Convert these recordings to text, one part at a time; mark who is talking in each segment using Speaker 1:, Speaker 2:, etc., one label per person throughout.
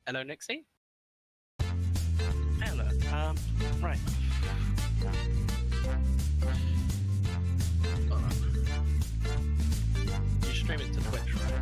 Speaker 1: Hello, Nixie. Hello. Right. You stream it to Twitch, right?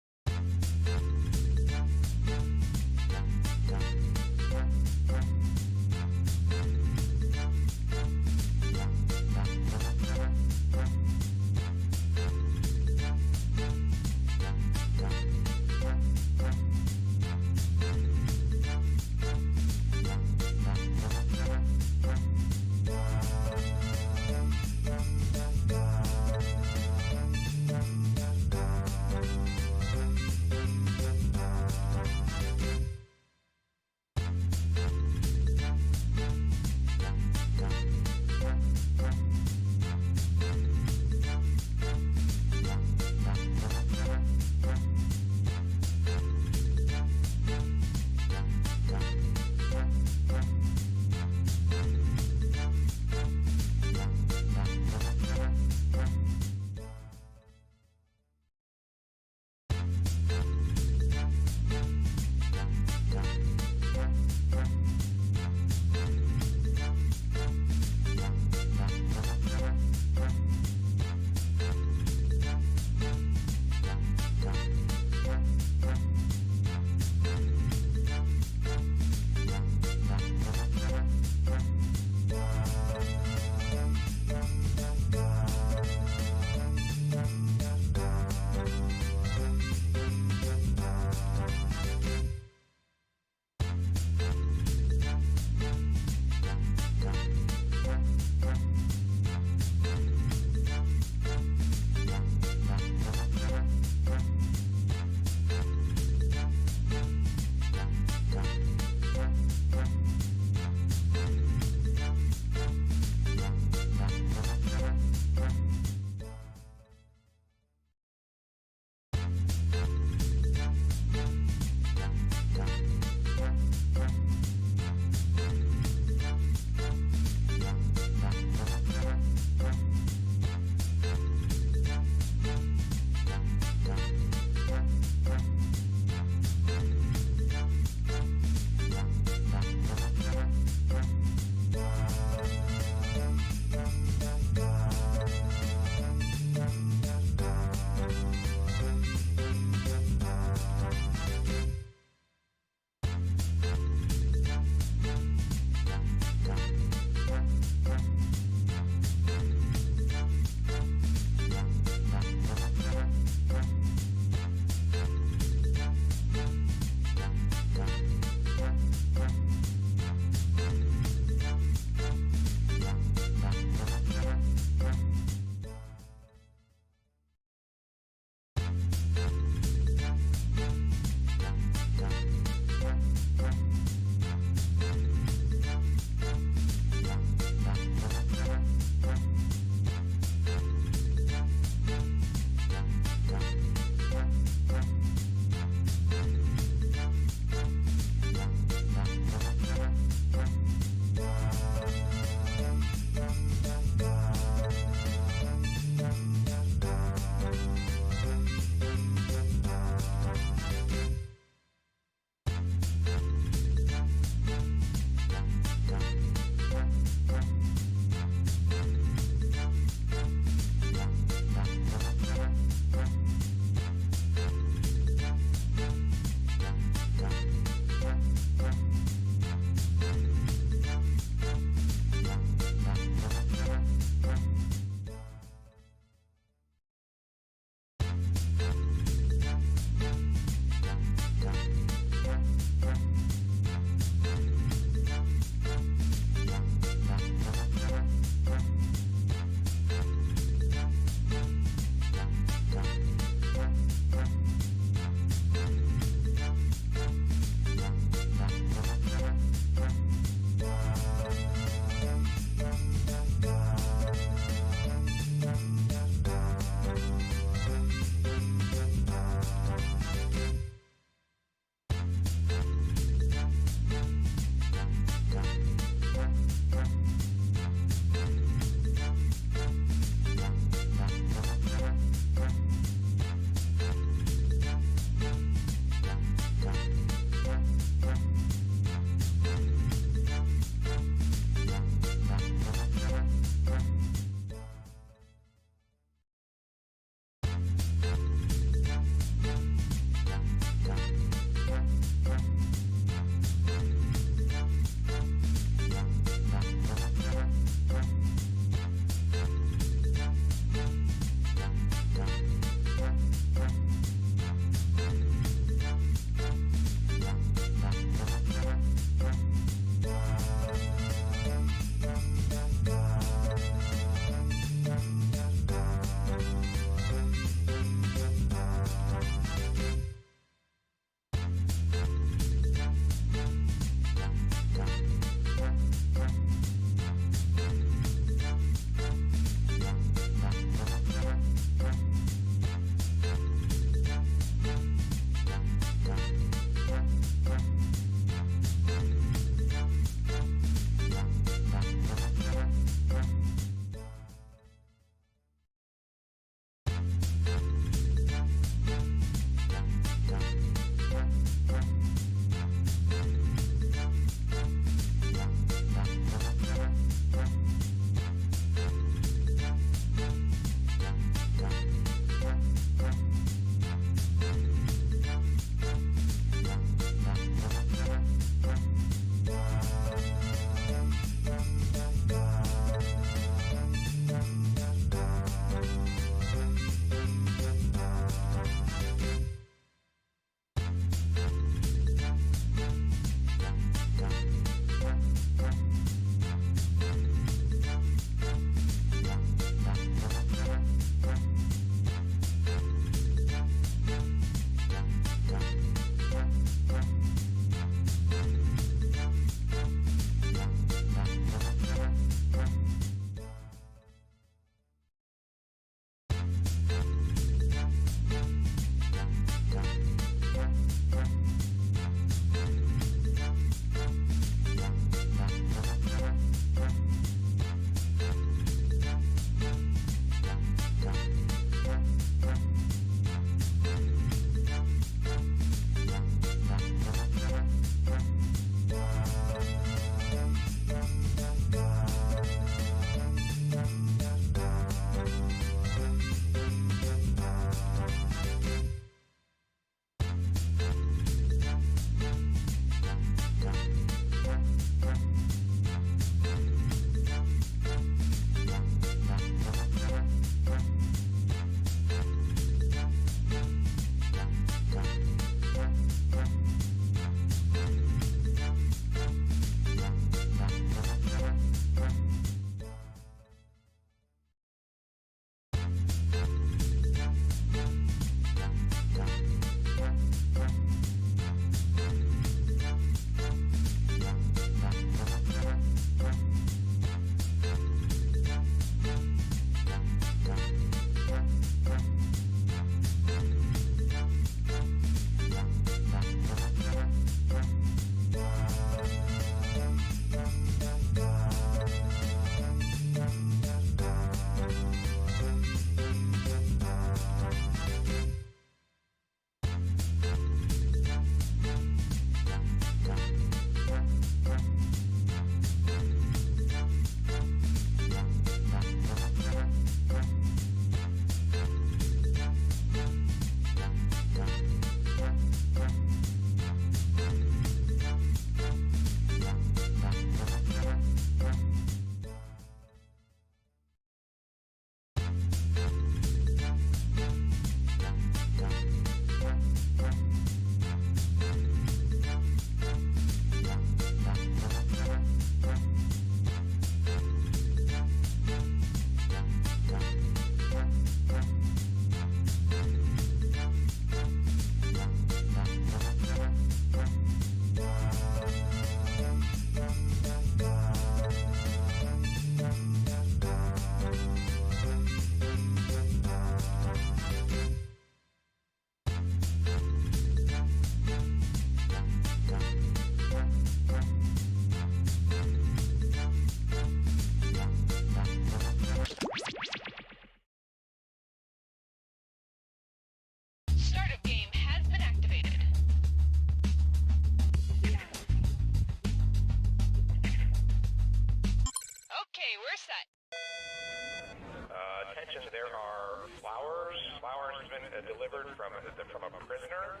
Speaker 2: delivered from a prisoner.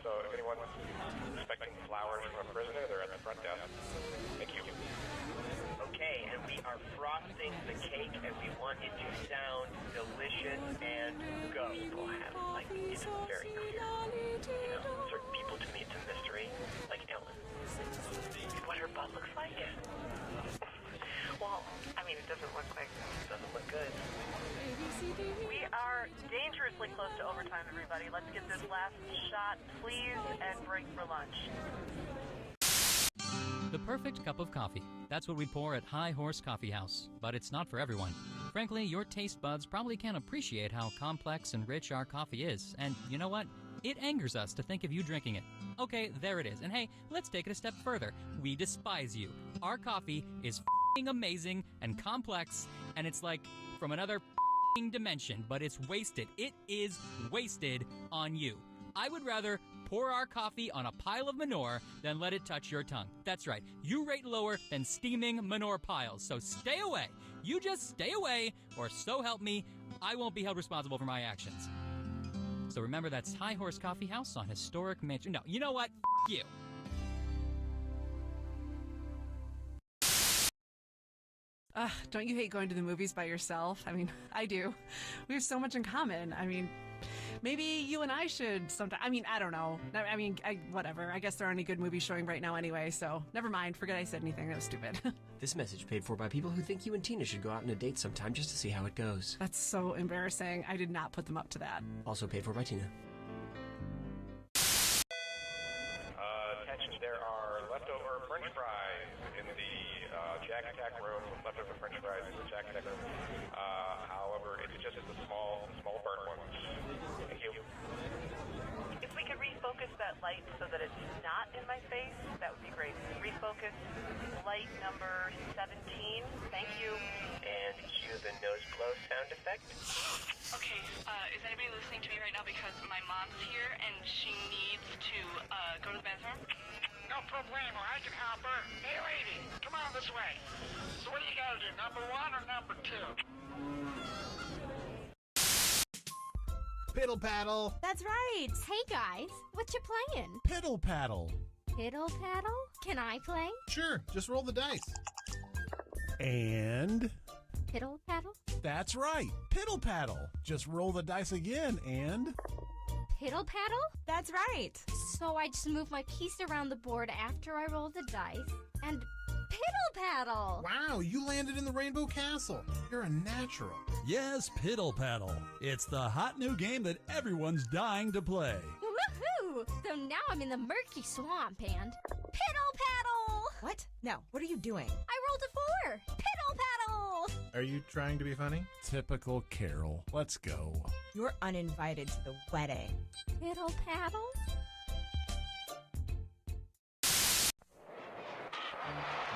Speaker 2: So if anyone's expecting flowers from a prisoner, they're at the front desk. Thank you.
Speaker 3: Okay, and we are frosting the cake, and we want it to sound delicious and go. People have, like, it's very clear. You know, certain people, to me, it's a mystery, like Ellen. What her butt looks like? Well, I mean, it doesn't look good. We are dangerously close to overtime, everybody. Let's get this last shot, please, and break for lunch.
Speaker 4: The perfect cup of coffee. That's what we pour at High Horse Coffee House. But it's not for everyone. Frankly, your taste buds probably can't appreciate how complex and rich our coffee is. And you know what? It angers us to think of you drinking it. Okay, there it is. And hey, let's take it a step further. We despise you. Our coffee is f***ing amazing and complex, and it's like from another f***ing dimension, but it's wasted. It is wasted on you. I would rather pour our coffee on a pile of manure than let it touch your tongue. That's right. You rate lower than steaming manure piles, so stay away. You just stay away, or so help me, I won't be held responsible for my actions. So remember, that's High Horse Coffee House on historic Mansion. No, you know what? F*** you.
Speaker 5: Don't you hate going to the movies by yourself? I mean, I do. We have so much in common. I mean, maybe you and I should sometime. I mean, I don't know. I mean, whatever. I guess there aren't any good movies showing right now anyway, so never mind. Forget I said anything. That was stupid.
Speaker 6: This message paid for by people who think you and Tina should go out on a date sometime just to see how it goes.
Speaker 5: That's so embarrassing. I did not put them up to that.
Speaker 6: Also paid for by Tina.
Speaker 2: Attention, there are leftover French fries in the Jackbox room. Leftover French fries in the Jackbox room. However, it's just the small burnt ones. Thank you.
Speaker 3: If we could refocus that light so that it's not in my face, that would be great. Refocus light number 17. Thank you. And cue the nose blow sound effect.
Speaker 7: Okay, is anybody listening to me right now? Because my mom's here and she needs to go to the bathroom.
Speaker 8: No problemo, I can help her. Hey lady, come on this way. So what do you gotta do, number 1 or number 2?
Speaker 9: Piddle paddle.
Speaker 10: That's right. Hey guys, what you playing?
Speaker 9: Piddle paddle.
Speaker 10: Piddle paddle? Can I play?
Speaker 9: Sure, just roll the dice. And
Speaker 10: Piddle paddle?
Speaker 9: that's right. Piddle paddle. Just roll the dice again and
Speaker 10: Piddle paddle?
Speaker 11: That's right.
Speaker 10: So I just move my piece around the board after I roll the dice and piddle paddle.
Speaker 9: wow, you landed in the Rainbow Castle. You're a natural.
Speaker 12: Yes, Piddle Paddle. It's the hot new game that everyone's dying to play.
Speaker 10: Woohoo! So now I'm in the murky swamp and piddle paddle.
Speaker 11: What? No, what are you doing?
Speaker 10: I rolled a 4. Piddle paddle.
Speaker 9: Are you trying to be funny? Typical Carol. Let's go.
Speaker 11: You're uninvited to the wedding.
Speaker 10: Piddle paddle.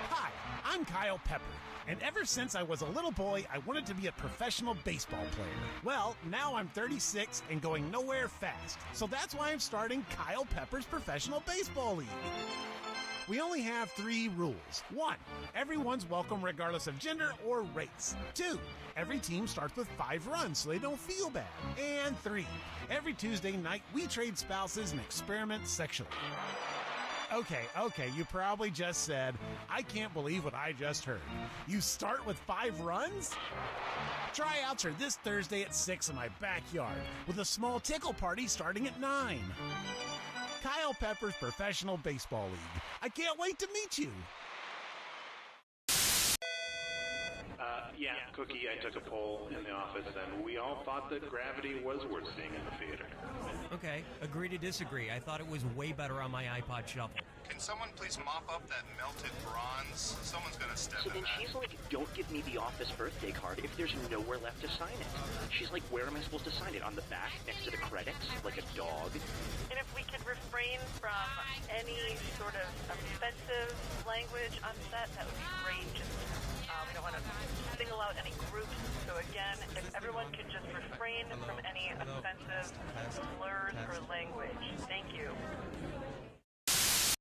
Speaker 13: Hi, I'm Kyle Pepper, and ever since I was a little boy, I wanted to be a professional baseball player. Well, now I'm 36 and going nowhere fast, so that's why I'm starting Kyle Pepper's Professional Baseball League. We only have 3 rules. 1, everyone's welcome regardless of gender or race. 2, every team starts with 5 runs so they don't feel bad. And 3, every Tuesday night we trade spouses and experiment sexually. Okay, you probably just said, I can't believe what I just heard. You start with 5 runs? Tryouts are this Thursday at 6 in my backyard, with a small tickle party starting at 9. Kyle Pepper's Professional Baseball League. I can't wait to meet you.
Speaker 2: Yeah, Cookie, I took a poll in the office, and we all thought that Gravity was worth seeing in the theater.
Speaker 14: Okay, agree to disagree. I thought it was way better on my iPod Shuffle.
Speaker 15: Can someone please mop up that melted bronze? Someone's gonna step in that.
Speaker 3: So then she's like, don't give me the office birthday card if there's nowhere left to sign it. She's like, where am I supposed to sign it? On the back, next to the credits? Like a dog? And if we could refrain from any sort of offensive language on set, that would be great. We don't want to single out any groups. So again, if everyone could just refrain from any offensive slurs or language. Thank you.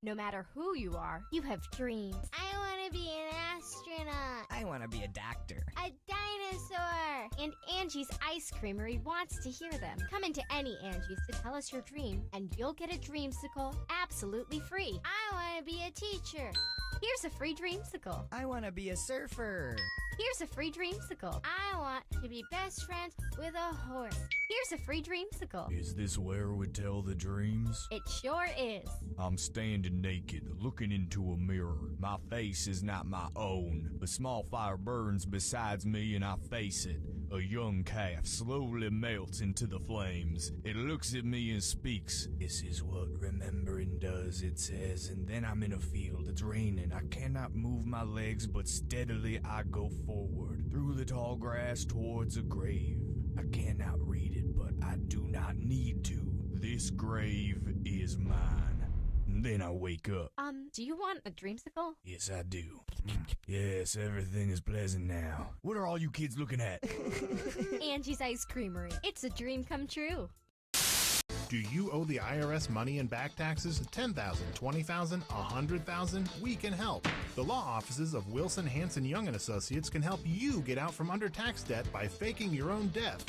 Speaker 10: No matter who you are, you have dreams. I want to be an astronaut. astronaut.
Speaker 16: I want to be a doctor.
Speaker 10: A dinosaur. And Angie's Ice Creamery wants to hear them. Come into any Angie's to tell us your dream, and you'll get a dreamsicle absolutely free. I want to be a teacher. Here's a free dreamsicle.
Speaker 16: I want to be a surfer.
Speaker 10: Here's a free dreamsicle. I want to be best friends with a horse. Here's a free dreamsicle.
Speaker 17: Is this where we tell the dreams?
Speaker 10: It sure is.
Speaker 17: I'm standing naked, looking into a mirror. My face is not my own. A small fire burns besides me and I face it. A young calf slowly melts into the flames. It looks at me and speaks. This is what remembering does, it says. And then I'm in a field. It's raining. I cannot move my legs, but steadily I go forward. Through the tall grass towards a grave. I cannot read it, but I do not need to. This grave is mine. And then I wake up.
Speaker 10: Do you want a dreamsicle?
Speaker 17: Yes, I do. Yes, everything is pleasant now. What are all you kids looking at?
Speaker 10: Angie's Ice Creamery. It's a dream come true.
Speaker 13: Do you owe the IRS money in back taxes? $10,000, $20,000, $100,000? We can help. The law offices of Wilson, Hanson, Young & Associates can help you get out from under tax debt by faking your own death.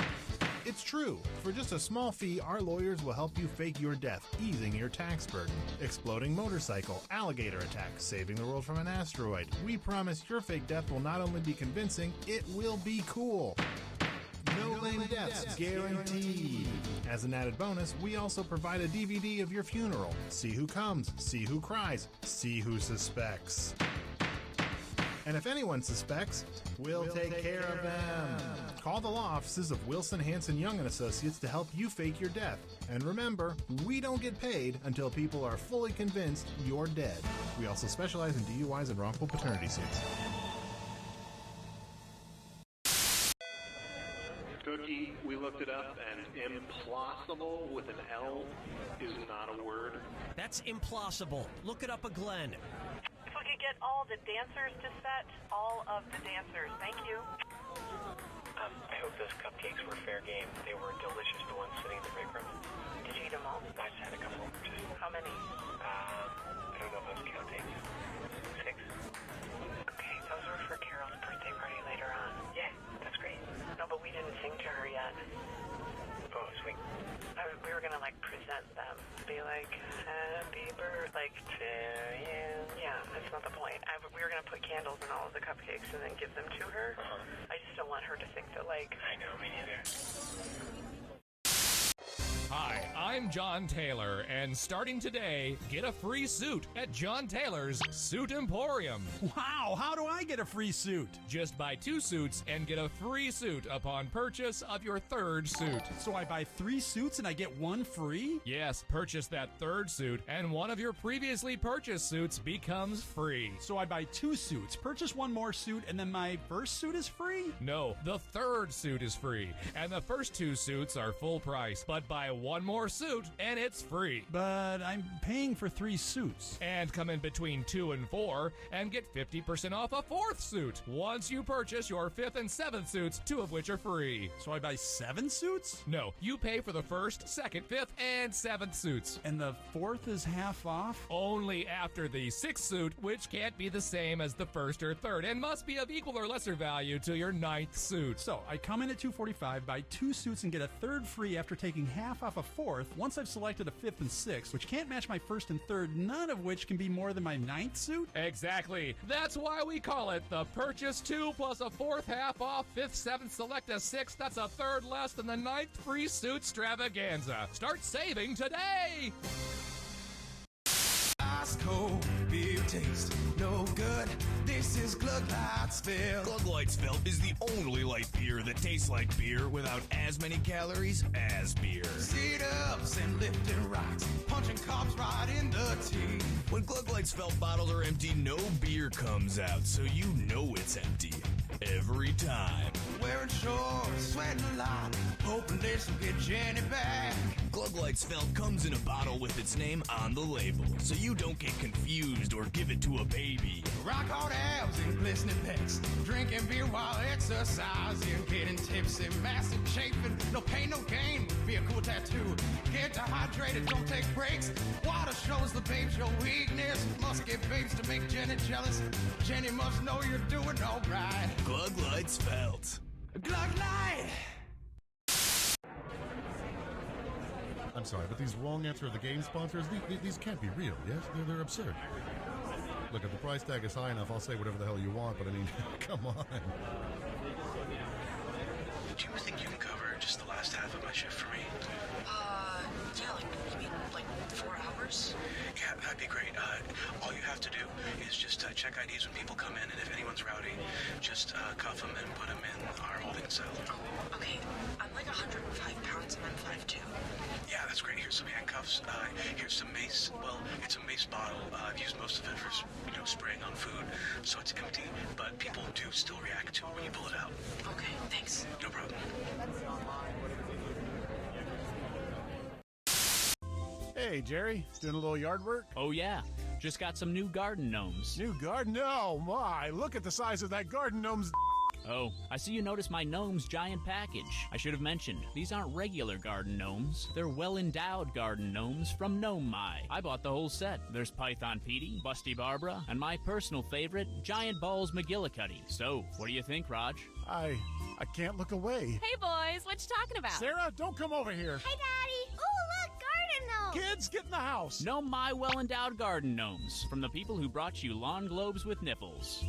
Speaker 13: It's true. For just a small fee, our lawyers will help you fake your death, easing your tax burden. Exploding motorcycle, alligator attack, saving the world from an asteroid. We promise your fake death will not only be convincing, it will be cool. No lame deaths guaranteed. As an added bonus, we also provide a DVD of your funeral. See who comes, see who cries, see who suspects. And if anyone suspects, we'll take care of them. Call the law offices of Wilson, Hanson, Young & Associates to help you fake your death. And remember, we don't get paid until people are fully convinced you're dead. We also specialize in DUIs and wrongful paternity suits.
Speaker 18: Cookie, we looked it up, and implausible with an L is not a word.
Speaker 14: That's implausible. Look it up a Glenn.
Speaker 7: If we could get all the dancers to set, all of the dancers. Thank you.
Speaker 3: I hope those cupcakes were fair game. They were delicious, the ones sitting in the break room.
Speaker 7: Did you eat them all?
Speaker 3: I just had a couple.
Speaker 7: How many?
Speaker 3: I don't know if I was counting. 6.
Speaker 7: Okay, those were for Carol's birthday party later on.
Speaker 3: Yeah, that's great.
Speaker 7: No, but we didn't sing to her yet.
Speaker 3: Oh, sweet.
Speaker 7: We were gonna present them, be like, happy birthday to you. Yeah, that's not the point. We were gonna put candles in all of the cupcakes and then give them to her. I just don't want her to think that
Speaker 3: I know, me neither.
Speaker 19: Hi, I'm John Taylor, and starting today, get a free suit at John Taylor's Suit Emporium.
Speaker 12: Wow, how do I get a free suit?
Speaker 19: Just buy 2 suits and get a free suit upon purchase of your 3rd suit.
Speaker 12: So I buy 3 suits and I get 1 free?
Speaker 19: Yes, purchase that 3rd suit, and one of your previously purchased suits becomes free.
Speaker 12: So I buy 2 suits, purchase 1 more suit, and then my first suit is free?
Speaker 19: No, the 3rd suit is free, and the first 2 suits are full price, but buy 1 more suit and it's free.
Speaker 12: But I'm paying for 3 suits.
Speaker 19: And come in between 2 and 4 and get 50% off a 4th suit once you purchase your 5th and 7th suits, 2 of which are free.
Speaker 12: So I buy 7 suits?
Speaker 19: No, you pay for the 1st, 2nd, 5th, and 7th suits.
Speaker 12: And the 4th is half off?
Speaker 19: Only after the 6th suit, which can't be the same as the 1st or 3rd and must be of equal or lesser value to your 9th suit.
Speaker 12: So I come in at $245, buy 2 suits, and get a 3rd free after taking half off a 4th once I've selected a 5th and 6th, which can't match my 1st and 3rd, none of which can be more than my 9th suit?
Speaker 19: Exactly. That's why we call it the purchase 2 plus a 4th half off, 5th, 7th, select a 6th, that's a 3rd less than the 9th free suit extravaganza. Start saving today!
Speaker 20: Ice cold beer taste, no good. This is Glug Lightsville.
Speaker 17: Glug Lightsville is the only light beer that tastes like beer without as many calories as beer.
Speaker 20: Sit-ups and lifting rocks, punching cops right in the teeth.
Speaker 17: When Glug Lightsville bottles are empty, no beer comes out, so you know it's empty. Every time.
Speaker 20: Wearing shorts, sweating a lot, hoping this will get Jenny back.
Speaker 17: Glug Lightsville comes in a bottle with its name on the label, so you don't get confused or give it to a baby.
Speaker 20: Rock hard abs and glistening pecs, drinking beer while exercising, getting tipsy, massive chafing, no pain, no gain, be a cool tattoo. Get dehydrated, don't take breaks. Water shows the babes your weakness. sauce, get babes to make Jenny jealous. Jenny must know you're doing all right.
Speaker 17: Glug Light's felt.
Speaker 20: Glug Light!
Speaker 21: I'm sorry, but these wrong answer of the game sponsors, these can't be real, yes? They're absurd. Look, if the price tag is high enough, I'll say whatever the hell you want, but I mean, come on.
Speaker 22: Do you think you can cover just the last half of my shift for me?
Speaker 23: Yeah, you mean 4 hours?
Speaker 22: Yeah, that'd be great. All you have to do is just check IDs when people come in, and if anyone's rowdy, just cuff them and put them in our holding cell.
Speaker 23: Oh, okay. I'm 105 pounds and I'm 5'2".
Speaker 22: Yeah, that's great. Here's some handcuffs. Here's some mace. Well, it's a mace bottle. I've used most of it for, spraying on food, so it's empty, but people do still react to it when you pull it out.
Speaker 23: Okay, thanks.
Speaker 22: No problem.
Speaker 13: Hey, Jerry, doing a little yard work?
Speaker 24: Oh, yeah. Just got some new garden gnomes.
Speaker 13: New garden? Oh, my. Look at the size of that garden gnome's...
Speaker 24: Oh, I see you noticed my gnome's giant package. I should have mentioned, these aren't regular garden gnomes. They're well-endowed garden gnomes from Gnome My. I bought the whole set. There's Python Petey, Busty Barbara, and my personal favorite, Giant Balls McGillicuddy. So, what do you think, Raj?
Speaker 13: I can't look away.
Speaker 25: Hey, boys, what you talking about?
Speaker 13: Sarah, don't come over here.
Speaker 25: Hi, Daddy. Oh, look, garden gnome.
Speaker 13: Kids, get in the house.
Speaker 24: Gnome My well-endowed garden gnomes, from the people who brought you lawn globes with nipples.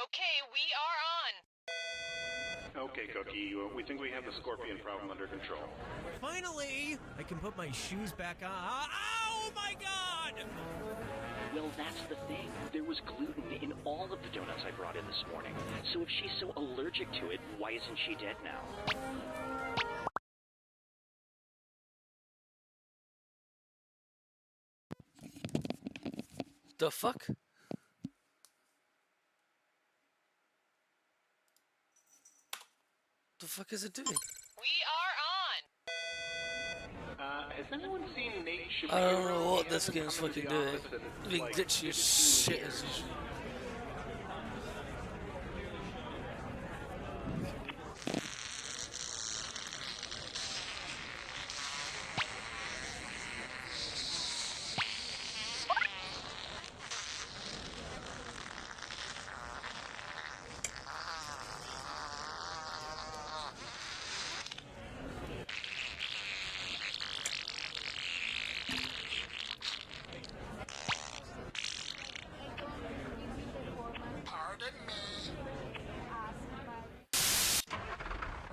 Speaker 25: Okay, we are on.
Speaker 18: Okay, Cookie, we think we have the scorpion problem under control.
Speaker 14: Finally! I can put my shoes back on. Oh my god!
Speaker 26: Well, that's the thing. There was gluten in all of the donuts I brought in this morning. So if she's so allergic to it, why isn't she dead now?
Speaker 27: The fuck? The fuck is it doing?
Speaker 25: We are on.
Speaker 18: Has anyone seen Nate
Speaker 27: I don't know what this game's fucking doing. Being glitchy as shit as usual.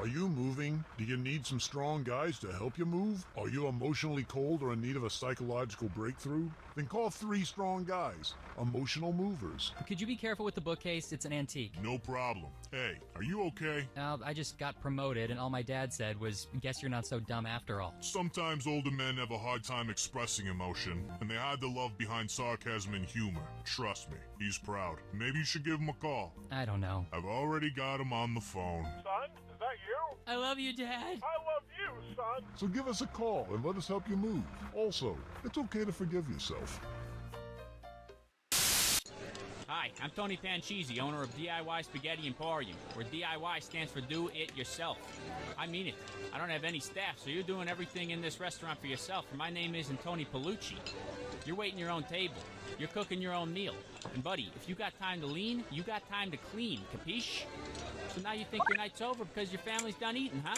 Speaker 21: Are you moving? Do you need some strong guys to help you move? Are you emotionally cold or in need of a psychological breakthrough? Then call 3 strong guys. Emotional movers.
Speaker 4: Could you be careful with the bookcase? It's an antique.
Speaker 21: No problem. Hey, are you okay?
Speaker 4: I just got promoted, and all my dad said was, guess you're not so dumb after all.
Speaker 21: Sometimes older men have a hard time expressing emotion, and they hide the love behind sarcasm and humor. Trust me, he's proud. Maybe you should give him a call.
Speaker 4: I don't know.
Speaker 21: I've already got him on the phone.
Speaker 2: Son, is that you?
Speaker 4: I love you, Dad.
Speaker 2: I love you, son.
Speaker 21: So give us a call and let us help you move. Also, it's okay to forgive yourself.
Speaker 24: Hi, I'm Tony Panchisi, owner of DIY Spaghetti Emporium, where DIY stands for Do It Yourself. I mean it. I don't have any staff, so you're doing everything in this restaurant for yourself, and my name isn't Tony Palucci. You're waiting your own table. You're cooking your own meal. And buddy, if you got time to lean, you got time to clean, capiche? So now you think your night's over because your family's done eating, huh?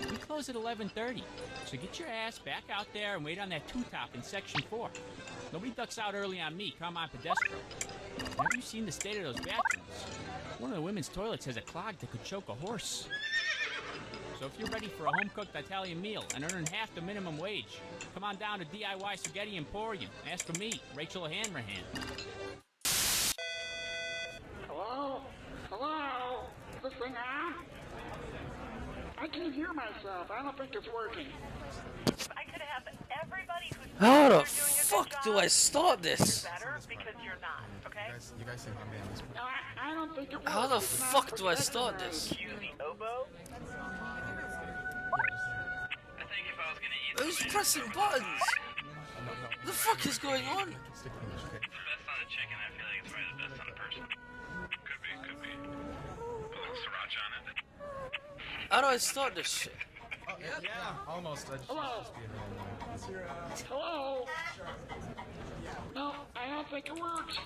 Speaker 24: We close at 11:30, so get your ass back out there and wait on that two-top in Section 4. Nobody ducks out early on me, Carmine Pedestro. Have you seen the state of those bathrooms? One of the women's toilets has a clog that could choke a horse. So if you're ready for a home-cooked Italian meal and earning half the minimum wage, come on down to DIY Spaghetti Emporium. Ask for me, Rachel Hanrahan.
Speaker 8: Hello? Hello? Is this thing on? I can't hear myself. I don't think it's working.
Speaker 7: I could have everybody who's
Speaker 27: How the
Speaker 7: doing a good
Speaker 27: fuck do
Speaker 7: job
Speaker 27: I start this?
Speaker 7: better because you're not, okay?
Speaker 28: You guys think I'm being this?
Speaker 8: No, I don't think it works.
Speaker 27: How the
Speaker 8: It's not
Speaker 27: fuck do I
Speaker 8: professional.
Speaker 27: start this?
Speaker 3: Cue the oboe. I think if I was gonna eat
Speaker 27: Who's pressing buttons? The fuck is going on?
Speaker 2: If it's the best on a chicken, I feel like it's probably the best on a person. Could be. Put like sriracha on it.
Speaker 27: How do I start this shit?
Speaker 1: Yeah, almost.
Speaker 8: Hello. Hello. No, I don't think it works.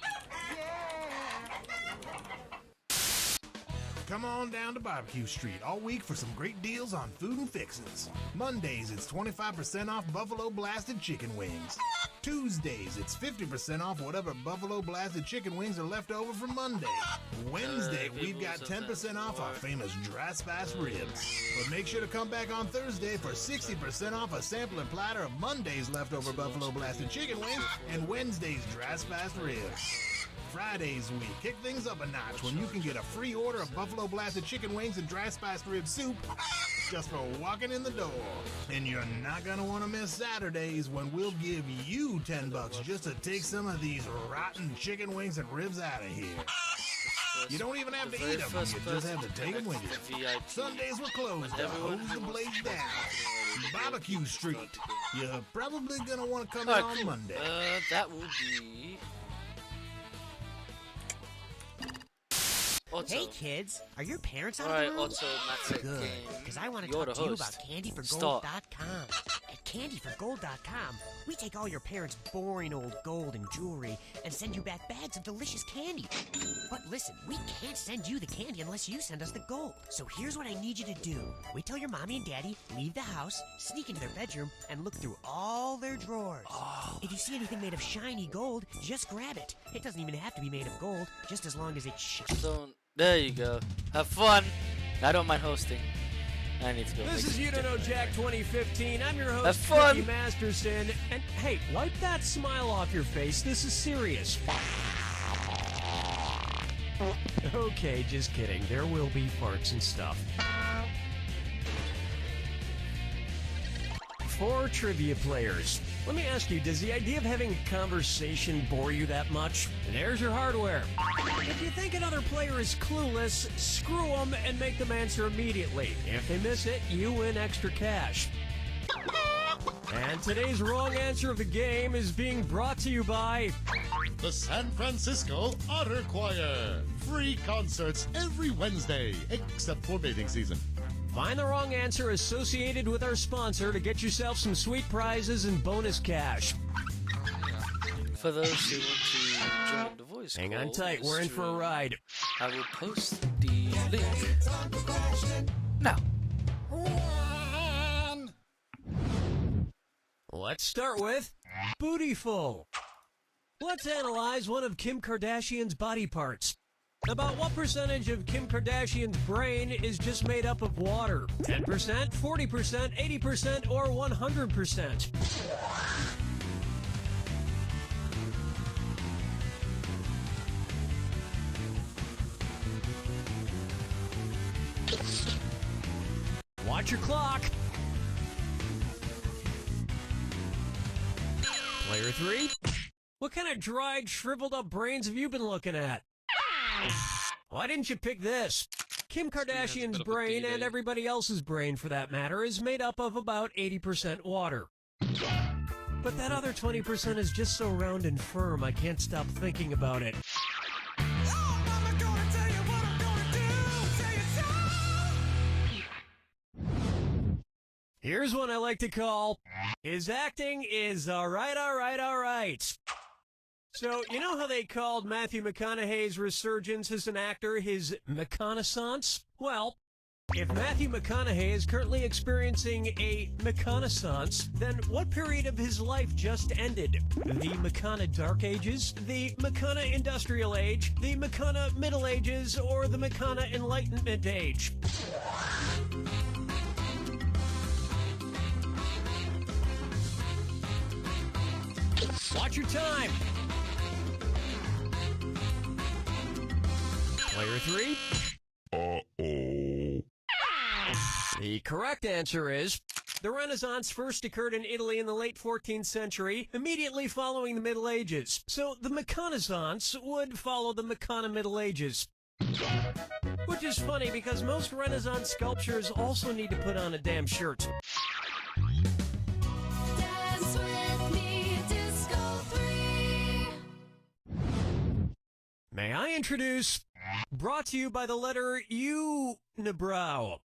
Speaker 13: Come on down to Barbecue Street all week for some great deals on food and fixins'. Mondays, it's 25% off Buffalo Blasted Chicken Wings. Tuesdays, it's 50% off whatever Buffalo Blasted Chicken Wings are left over from Monday. Wednesday, we've got 10% off our famous dry spice ribs. But make sure to come back on Thursday for 60% off a sampler platter of Monday's leftover Buffalo Blasted Chicken Wings and Wednesday's dry spice ribs. Fridays, we kick things up a notch when you can get a free order of Buffalo Blasted Chicken Wings and dry spiced rib soup just for walking in the door. And you're not going to want to miss Saturdays when we'll give you $10 just to take some of these rotten chicken wings and ribs out of here. You don't even have to eat them, you just have to take them with you. Sundays we're closed to hose the blades down. Barbecue Street. You're probably going to want to come in on Monday.
Speaker 27: That will be... Otto.
Speaker 5: Hey kids, are your parents out
Speaker 27: Alright,
Speaker 5: of the room?
Speaker 27: Otto, that's
Speaker 5: Good, because I want to talk to you about CandyForGold.com. At CandyForGold.com, we take all your parents' boring old gold and jewelry and send you back bags of delicious candy. But listen, we can't send you the candy unless you send us the gold. So here's what I need you to do. Wait till your mommy and daddy leave the house, sneak into their bedroom, and look through all their drawers. If you see anything made of shiny gold, just grab it. It doesn't even have to be made of gold, just as long as it's shiny.
Speaker 27: There you go. Have fun. I don't mind hosting. I need to go.
Speaker 14: This is You Don't Know Jack 2015. I'm your host,
Speaker 27: Have fun.
Speaker 14: Ricky Masterson. And hey, wipe that smile off your face. This is serious. Okay, just kidding. There will be farts and stuff. For trivia players, let me ask you, does the idea of having a conversation bore you that much? There's your hardware. If you think another player is clueless, screw them and make them answer immediately. If they miss it, you win extra cash. And today's wrong answer of the game is being brought to you by
Speaker 6: the San Francisco Otter Choir. Free concerts every Wednesday, except for mating season.
Speaker 14: Find the wrong answer associated with our sponsor to get yourself some sweet prizes and bonus cash.
Speaker 27: For those who want to join the voice
Speaker 14: Hang
Speaker 27: call,
Speaker 14: on tight, we're in for a ride.
Speaker 27: I will post the link now.
Speaker 14: Let's start with Bootyful. Let's analyze one of Kim Kardashian's body parts. About what percentage of Kim Kardashian's brain is just made up of water? 10%, 40%, 80%, or 100%? Watch your clock. Player 3. What kind of dried, shriveled up brains have you been looking at? Why didn't you pick this? Kim Kardashian's brain, and everybody else's brain for that matter, is made up of about 80% water. But that other 20% is just so round and firm, I can't stop thinking about it. Here's one I like to call, his acting is alright. So, you know how they called Matthew McConaughey's resurgence as an actor his McConaissance? Well, if Matthew McConaughey is currently experiencing a McConaissance, then what period of his life just ended? The McCona Dark Ages, the McCona Industrial Age, the McCona Middle Ages, or the McCona Enlightenment Age? Watch your time. Player 3. Uh-oh. The correct answer is, the Renaissance first occurred in Italy in the late 14th century, immediately following the Middle Ages. So the McConaissance would follow the McCona Middle Ages. Which is funny because most Renaissance sculptures also need to put on a damn shirt.
Speaker 9: Dance with me, disco
Speaker 14: may I introduce, brought to you by the letter Unibrow.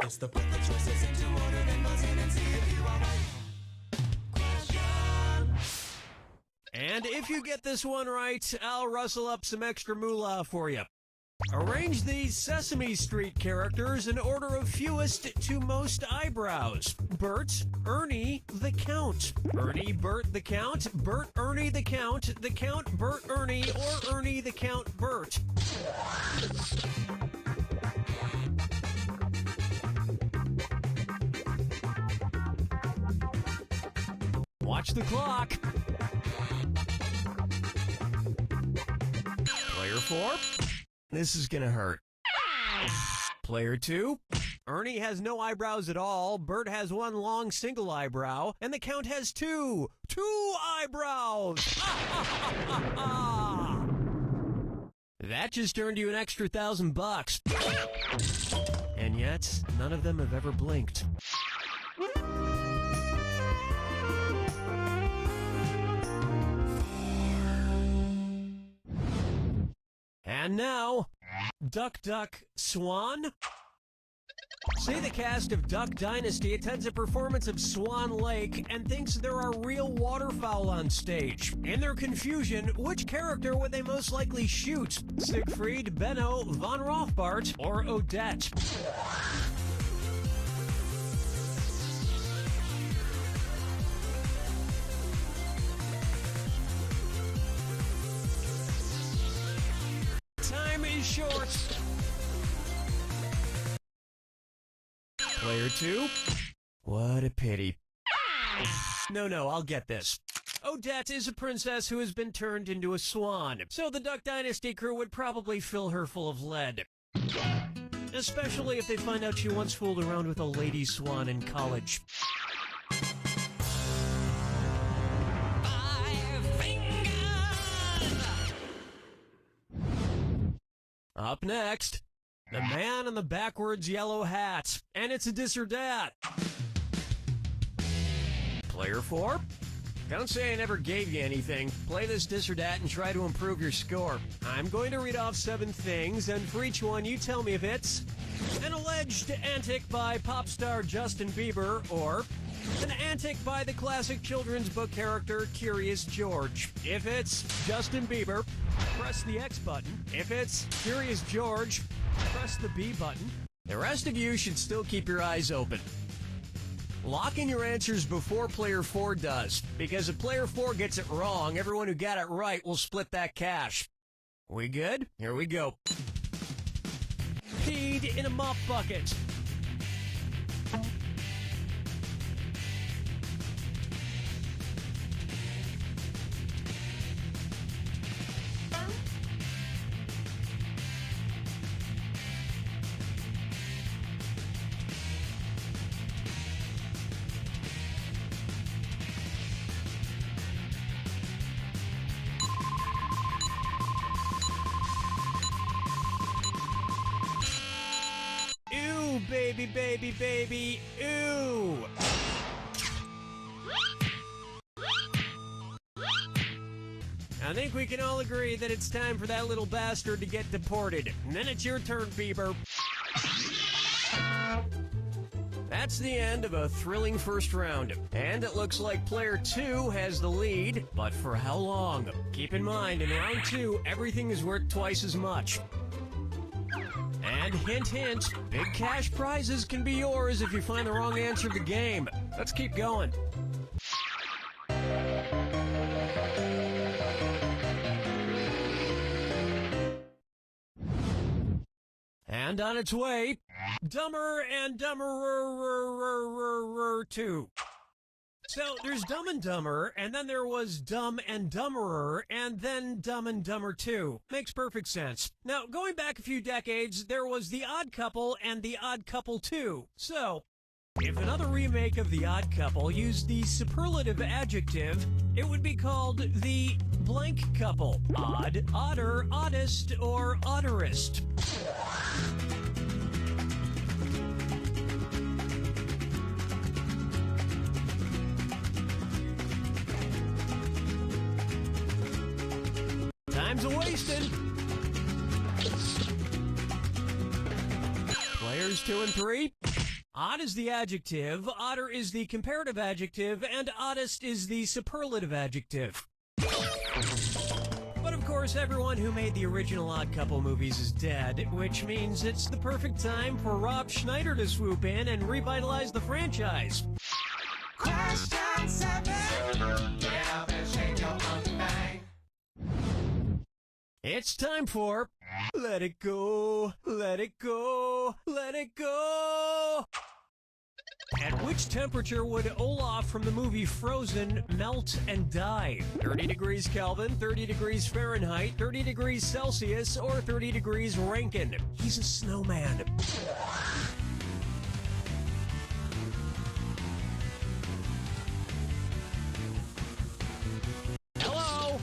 Speaker 20: It's the put the choices into order, then buzz in and see if you are right.
Speaker 14: And if you get this one right, I'll rustle up some extra moolah for you. Arrange these Sesame Street characters in order of fewest to most eyebrows. Bert, Ernie, the Count. Ernie, Bert, the Count. Bert, Ernie, the Count. The Count, Bert, Ernie, or Ernie, the Count, Bert. Watch the clock. Player 4. This is gonna hurt. Player 2. Ernie has no eyebrows at all. Bert has one long single eyebrow. And the Count has two. Two eyebrows! That just earned you an extra $1,000. And yet, none of them have ever blinked. And now, Duck, Duck, Swan. Say the cast of Duck Dynasty attends a performance of Swan Lake and thinks there are real waterfowl on stage. In their confusion, which character would they most likely shoot? Siegfried, Benno, Von Rothbart, or Odette? Time is short. Player 2. What a pity. No, I'll get this. Odette is a princess who has been turned into a swan, so the Duck Dynasty crew would probably fill her full of lead. Especially if they find out she once fooled around with a lady swan in college. Up next, the man in the backwards yellow hat, and it's a dis or dat. Player 4. Don't say I never gave you anything. Play this dis or dat and try to improve your score. I'm going to read off 7 things, and for each one you tell me if it's an alleged antic by pop star Justin Bieber, or an antic by the classic children's book character Curious George. If it's Justin Bieber, press the X button. If it's Curious George, press the B button. The rest of you should still keep your eyes open. Lock in your answers before Player 4 does, because if Player 4 gets it wrong, everyone who got it right will split that cash. We good? Here we go. Peed in a mop bucket. Baby, ooh! I think we can all agree that it's time for that little bastard to get deported. And then it's your turn, Bieber. That's the end of a thrilling first round. And it looks like Player 2 has the lead, but for how long? Keep in mind, in round 2, everything is worth twice as much. And hint, hint, big cash prizes can be yours if you find the wrong answer to the game. Let's keep going. And on its way, Dumber and Dumberer 2. So there's Dumb and Dumber, and then there was Dumb and Dumberer, and then Dumb and Dumber 2. Makes perfect sense. Now, going back a few decades, there was The Odd Couple and The Odd Couple 2. So, if another remake of The Odd Couple used the superlative adjective, it would be called The Blank Couple. Odd, odder, oddest, or odderest. Time's a-wasting. Players 2 and 3. Odd is the adjective, odder is the comparative adjective, and oddest is the superlative adjective. But of course, everyone who made the original Odd Couple movies is dead, which means it's the perfect time for Rob Schneider to swoop in and revitalize the franchise.
Speaker 20: Question 7. Get up and shake your monkey bang.
Speaker 14: It's time for Let It Go, Let It Go, Let It Go! At which temperature would Olaf from the movie Frozen melt and die? 30 degrees Kelvin, 30 degrees Fahrenheit, 30 degrees Celsius, or 30 degrees Rankine? He's a snowman. Hello?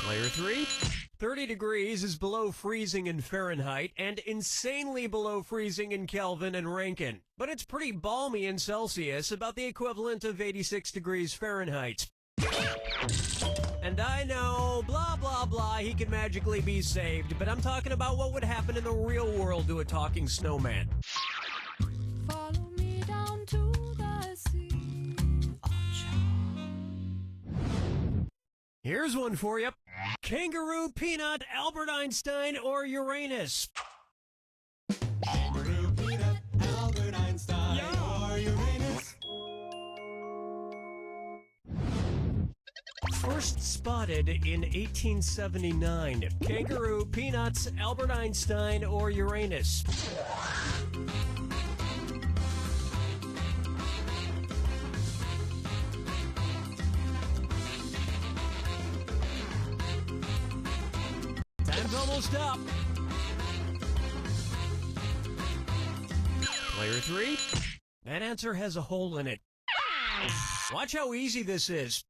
Speaker 14: Player 3. 30 degrees is below freezing in Fahrenheit and insanely below freezing in Kelvin and Rankine. But it's pretty balmy in Celsius, about the equivalent of 86 degrees Fahrenheit. And I know, blah, blah, blah, he can magically be saved, but I'm talking about what would happen in the real world to a talking snowman.
Speaker 9: Follow me down to the sea.
Speaker 14: Here's one for you. Kangaroo, Peanut, Albert Einstein, or Uranus?
Speaker 20: Kangaroo, peanut, Albert Einstein, or Uranus.
Speaker 14: First spotted in 1879. Kangaroo, Peanuts, Albert Einstein, or Uranus? Time's almost up. Player 3. That answer has a hole in it. Watch how easy this is.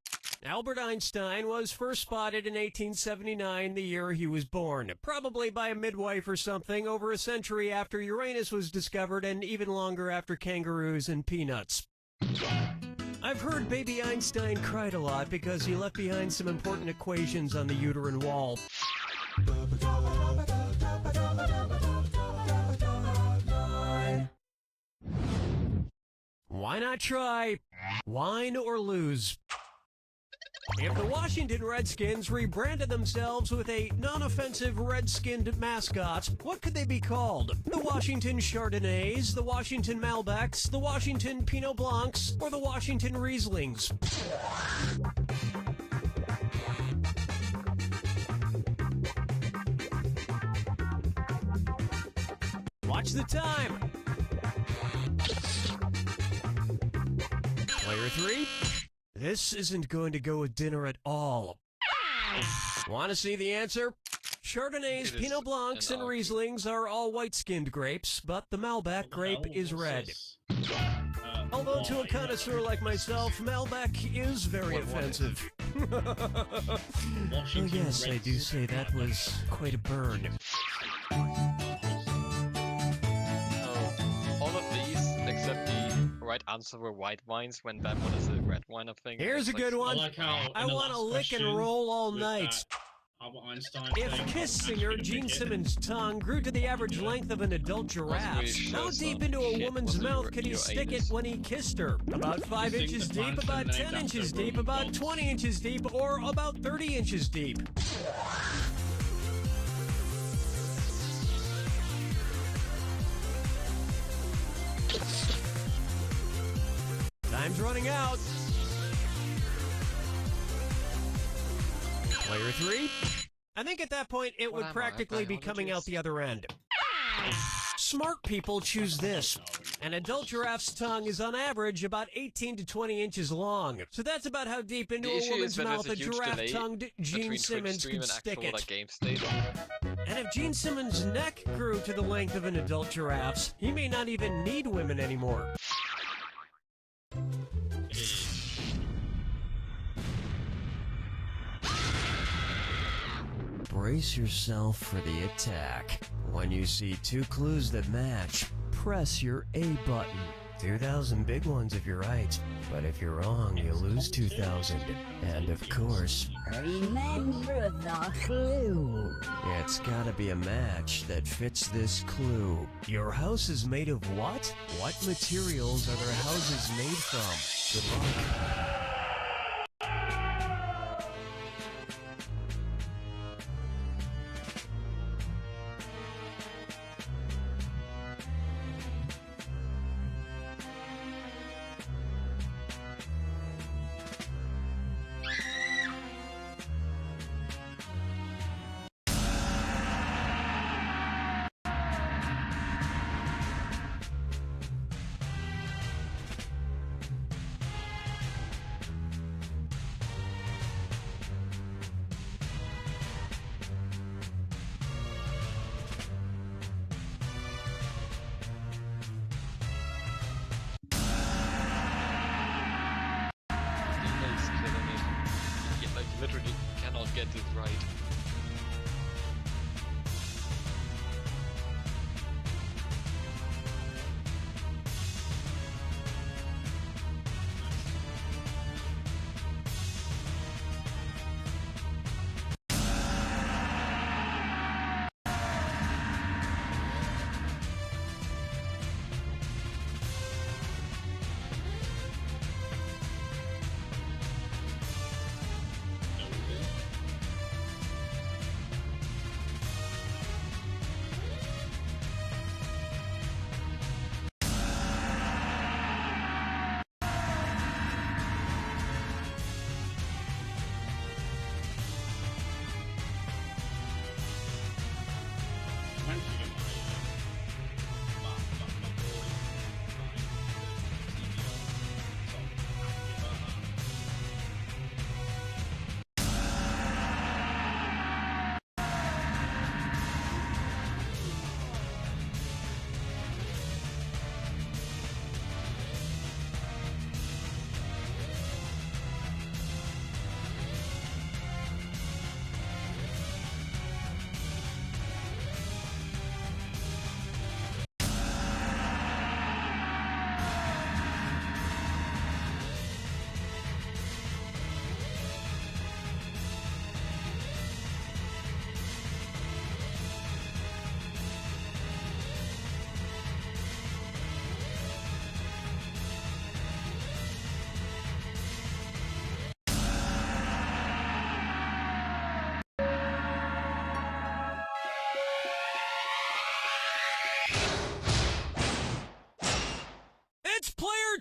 Speaker 14: Albert Einstein was first spotted in 1879, the year he was born. Probably by a midwife or something, over a century after Uranus was discovered and even longer after kangaroos and peanuts. I've heard baby Einstein cried a lot because he left behind some important equations on the uterine wall. Why not try wine or lose? If the Washington Redskins rebranded themselves with a non-offensive red-skinned mascot, what could they be called? The Washington Chardonnays, the Washington Malbecs, the Washington Pinot Blancs, or the Washington Rieslings? Watch the time. Player 3. This isn't going to go with dinner at all. Want to see the answer? Chardonnays, Pinot Blancs, and Rieslings are all white-skinned grapes, but the Malbec grape is red. Although to a connoisseur like myself, Malbec is very offensive. Oh yes, I do say that was quite a burn.
Speaker 10: All of these, except the right answer, were white wines, when that one is a red wine, I think.
Speaker 14: Here's a good one.
Speaker 11: I like how
Speaker 14: I want to lick and roll all night. If Kiss singer Gene Simmons' tongue grew to the average length of an adult giraffe's, how deep into a woman's mouth could he stick it when he kissed her? About 5 inches deep, about 10 inches deep, about 20 inches deep, or about 30 inches deep? Time's running out. Player 3? I think at that point it would practically be coming out the other end. Smart people choose this. An adult giraffe's tongue is on average about 18 to 20 inches long. So that's about how deep into a woman's mouth a giraffe-tongued Gene Simmons could stick it. And if Gene Simmons' neck grew to the length of an adult giraffe's, he may not even need women anymore. Brace yourself for the attack. When you see two clues that match, press your A button.
Speaker 5: 2,000 big ones if you're right, but if you're wrong, you lose 2,000. And of course,
Speaker 11: remember the clue.
Speaker 5: It's gotta be a match that fits this clue. Your house is made of what? What materials are their houses made from? Good luck.
Speaker 10: Literally cannot get this right.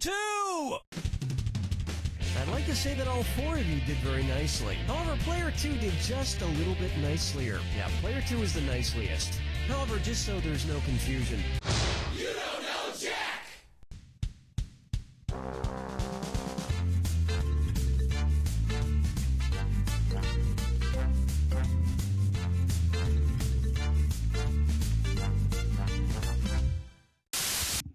Speaker 14: Two! I'd like to say that all four of you did very nicely. However, player 2 did just a little bit nicelier. Yeah, player 2 is the niceliest. However, just so there's no confusion.
Speaker 20: You don't know Jack!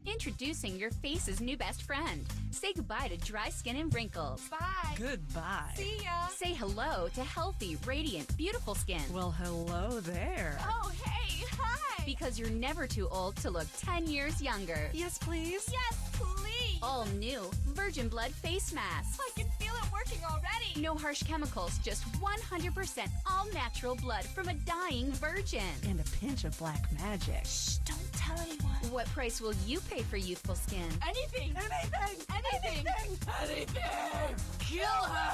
Speaker 25: Introducing your face's new best friend. Say goodbye to dry skin and wrinkles.
Speaker 12: Bye. Goodbye.
Speaker 25: See ya. Say hello to healthy, radiant, beautiful skin.
Speaker 12: Well, hello there.
Speaker 25: Oh, hey, hi. Because you're never too old to look 10 years younger.
Speaker 12: Yes, please.
Speaker 25: Yes, please. All new Virgin Blood Face Mask.
Speaker 12: I can feel it working already.
Speaker 25: No harsh chemicals, just 100% all-natural blood from a dying virgin.
Speaker 12: And a pinch of black magic.
Speaker 25: Shh, don't tell anyone. What price will you pay for youthful skin?
Speaker 12: Anything.
Speaker 25: Anything.
Speaker 12: Anything.
Speaker 25: Anything.
Speaker 12: Anything. Kill her.